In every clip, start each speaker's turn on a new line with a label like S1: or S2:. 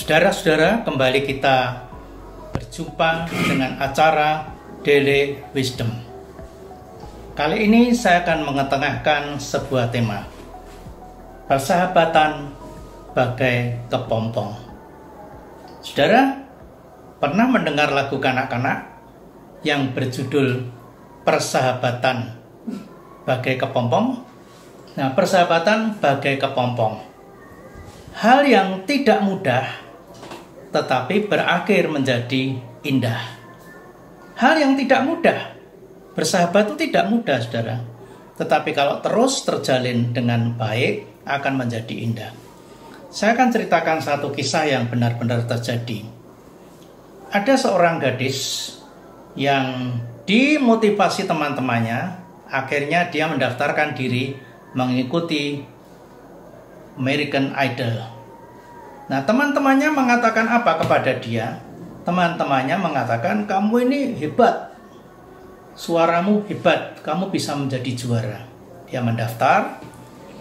S1: Saudara-saudara, kembali kita berjumpa dengan acara Daily Wisdom. Kali ini saya akan mengetengahkan sebuah tema, persahabatan bagai kepompong. Saudara, pernah mendengar lagu kanak-kanak yang berjudul Persahabatan bagai kepompong? Nah, persahabatan bagai kepompong, hal yang tidak mudah tetapi berakhir menjadi indah. Hal yang tidak mudah, bersahabat itu tidak mudah, saudara. Tetapi kalau terus terjalin dengan baik, akan menjadi indah. Saya akan ceritakan satu kisah yang benar-benar terjadi. Ada seorang gadis yang dimotivasi teman-temannya, akhirnya dia mendaftarkan diri mengikuti American Idol. Nah, teman-temannya mengatakan apa kepada dia? Teman-temannya mengatakan, kamu ini hebat, suaramu hebat, kamu bisa menjadi juara. Dia mendaftar,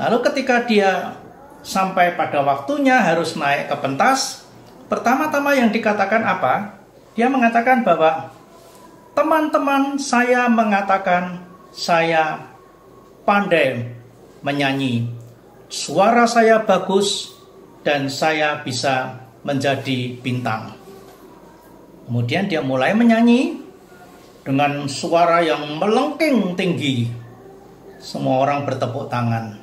S1: lalu ketika dia sampai pada waktunya harus naik ke pentas, pertama-tama yang dikatakan apa? Dia mengatakan bahwa teman-teman saya mengatakan saya pandai menyanyi, suara saya bagus, dan saya bisa menjadi bintang. Kemudian dia mulai menyanyi dengan suara yang melengking tinggi. Semua orang bertepuk tangan.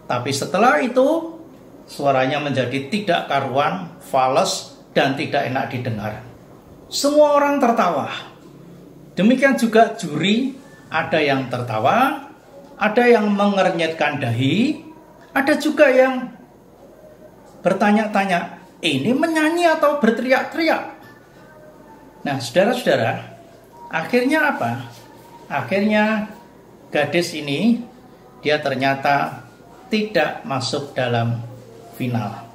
S1: Tapi setelah itu, suaranya menjadi tidak karuan, fales, dan tidak enak didengar. Semua orang tertawa. Demikian juga juri, ada yang tertawa, ada yang mengernyitkan dahi, ada juga yang bertanya-tanya, ini menyanyi atau berteriak-teriak? Nah, saudara-saudara, akhirnya apa? Akhirnya gadis ini, dia ternyata tidak masuk dalam final.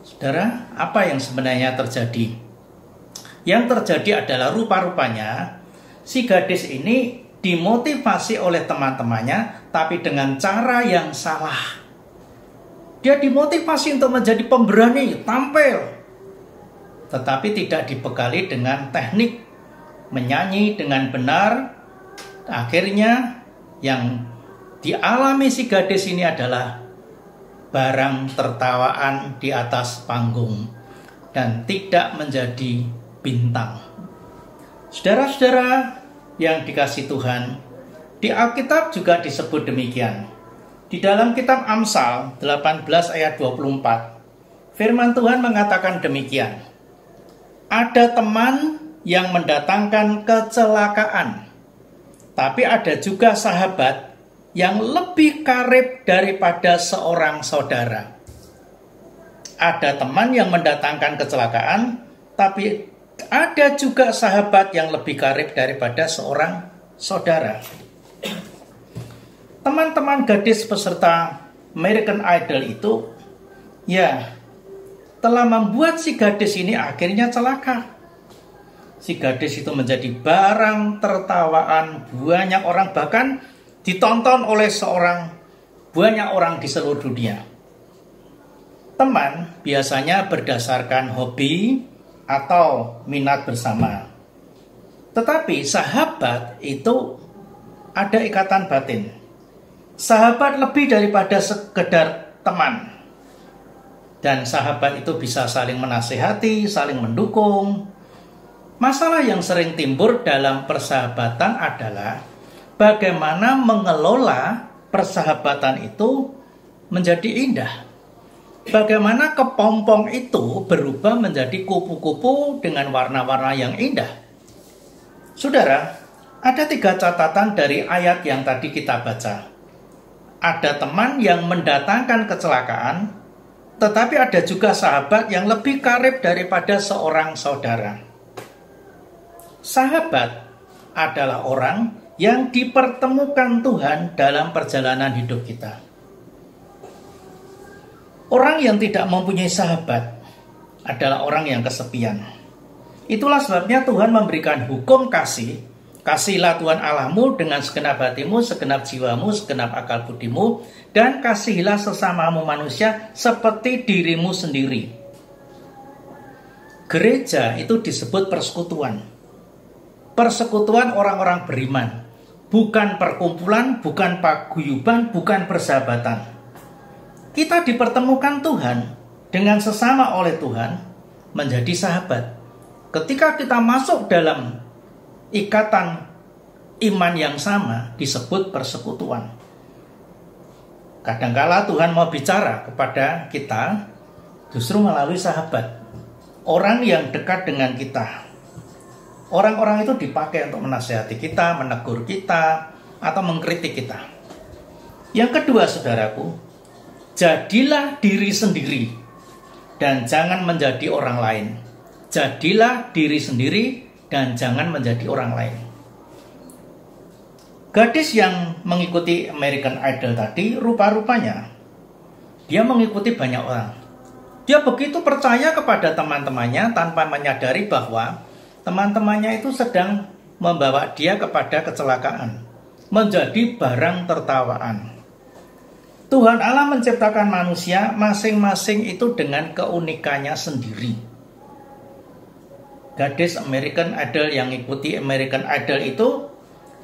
S1: Saudara, apa yang sebenarnya terjadi? Yang terjadi adalah rupa-rupanya si gadis ini dimotivasi oleh teman-temannya, tapi dengan cara yang salah. Dia dimotivasi untuk menjadi pemberani, tampil. Tetapi tidak dibekali dengan teknik menyanyi dengan benar. Akhirnya yang dialami si gadis ini adalah barang tertawaan di atas panggung dan tidak menjadi bintang. Saudara-saudara yang dikasihi Tuhan, di Alkitab juga disebut demikian. Di dalam kitab Amsal 18 ayat 24, firman Tuhan mengatakan demikian. Ada teman yang mendatangkan kecelakaan, tapi ada juga sahabat yang lebih karib daripada seorang saudara. Ada teman yang mendatangkan kecelakaan, tapi ada juga sahabat yang lebih karib daripada seorang saudara. Teman-teman gadis peserta American Idol itu telah membuat si gadis ini akhirnya celaka. Si gadis itu menjadi barang tertawaan banyak orang, bahkan ditonton oleh banyak orang di seluruh dunia. Teman biasanya berdasarkan hobi atau minat bersama. Tetapi sahabat itu ada ikatan batin. Sahabat lebih daripada sekedar teman. Dan sahabat itu bisa saling menasihati, saling mendukung. Masalah yang sering timbul dalam persahabatan adalah bagaimana mengelola persahabatan itu menjadi indah. Bagaimana kepompong itu berubah menjadi kupu-kupu dengan warna-warna yang indah. Saudara, ada 3 catatan dari ayat yang tadi kita baca. Ada teman yang mendatangkan kecelakaan, tetapi ada juga sahabat yang lebih karib daripada seorang saudara. Sahabat adalah orang yang dipertemukan Tuhan dalam perjalanan hidup kita. Orang yang tidak mempunyai sahabat adalah orang yang kesepian. Itulah sebabnya Tuhan memberikan hukum kasih Kasihilah Tuhan Allahmu dengan segenap hatimu, segenap jiwamu, segenap akal budimu, dan kasihilah sesamamu manusia seperti dirimu sendiri. Gereja itu disebut persekutuan. Persekutuan orang-orang beriman. Bukan perkumpulan, bukan paguyuban, bukan persahabatan. Kita dipertemukan Tuhan dengan sesama oleh Tuhan menjadi sahabat. Ketika kita masuk dalam ikatan iman yang sama disebut persekutuan. Kadangkala Tuhan mau bicara kepada kita justru melalui sahabat. Orang yang dekat dengan kita. Orang-orang itu dipakai untuk menasihati kita, menegur kita, atau mengkritik kita. Yang kedua, saudaraku, jadilah diri sendiri dan jangan menjadi orang lain. Jadilah diri sendiri dan jangan menjadi orang lain. Gadis yang mengikuti American Idol tadi, rupa-rupanya dia mengikuti banyak orang. Dia begitu percaya kepada teman-temannya tanpa menyadari bahwa teman-temannya itu sedang membawa dia kepada kecelakaan, menjadi barang tertawaan. Tuhan Allah menciptakan manusia masing-masing itu dengan keunikannya sendiri. Gadis American Idol yang ikuti American Idol itu,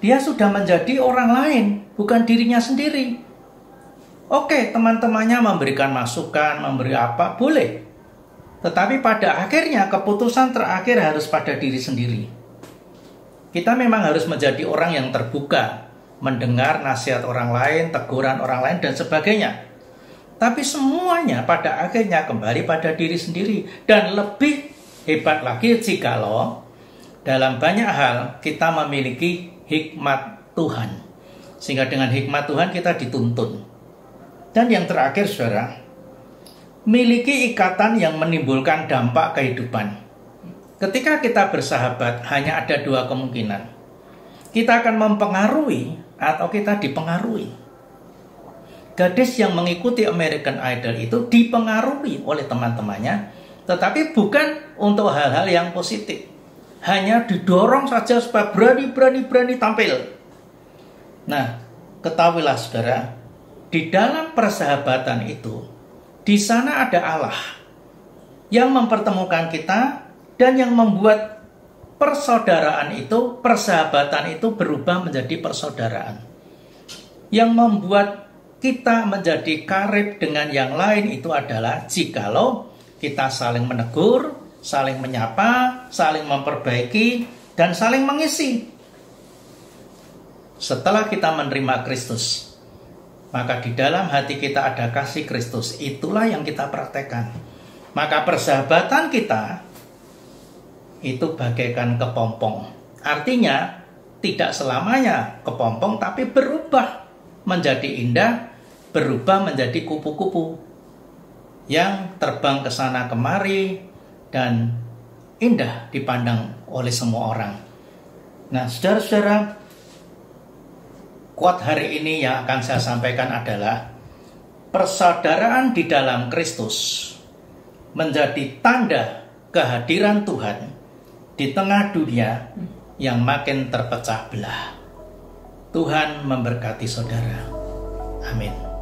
S1: dia sudah menjadi orang lain, bukan dirinya sendiri. Oke, teman-temannya memberikan masukan, memberi apa, boleh. Tetapi pada akhirnya keputusan terakhir harus pada diri sendiri. Kita memang harus menjadi orang yang terbuka, mendengar nasihat orang lain, teguran orang lain, dan sebagainya. Tapi semuanya pada akhirnya kembali pada diri sendiri. Dan lebih hebat lagi jikalau dalam banyak hal kita memiliki hikmat Tuhan. Sehingga dengan hikmat Tuhan kita dituntun. Dan yang terakhir, saudara, miliki ikatan yang menimbulkan dampak kehidupan. Ketika kita bersahabat, hanya ada dua kemungkinan. Kita akan mempengaruhi atau kita dipengaruhi. Gadis yang mengikuti American Idol itu dipengaruhi oleh teman-temannya, tetapi bukan untuk hal-hal yang positif. Hanya didorong saja supaya berani tampil. Nah, ketahuilah saudara, di dalam persahabatan itu, di sana ada Allah yang mempertemukan kita dan yang membuat persaudaraan itu, persahabatan itu berubah menjadi persaudaraan. Yang membuat kita menjadi karib dengan yang lain itu adalah jikalau kita saling menegur, saling menyapa, saling memperbaiki, dan saling mengisi. Setelah kita menerima Kristus, maka di dalam hati kita ada kasih Kristus. Itulah yang kita praktekkan. Maka persahabatan kita itu bagaikan kepompong. Artinya tidak selamanya kepompong, tapi berubah menjadi indah, berubah menjadi kupu-kupu yang terbang ke sana kemari dan indah dipandang oleh semua orang. Nah, saudara-saudara, quote hari ini yang akan saya sampaikan adalah persaudaraan di dalam Kristus menjadi tanda kehadiran Tuhan di tengah dunia yang makin terpecah belah. Tuhan memberkati saudara. Amin.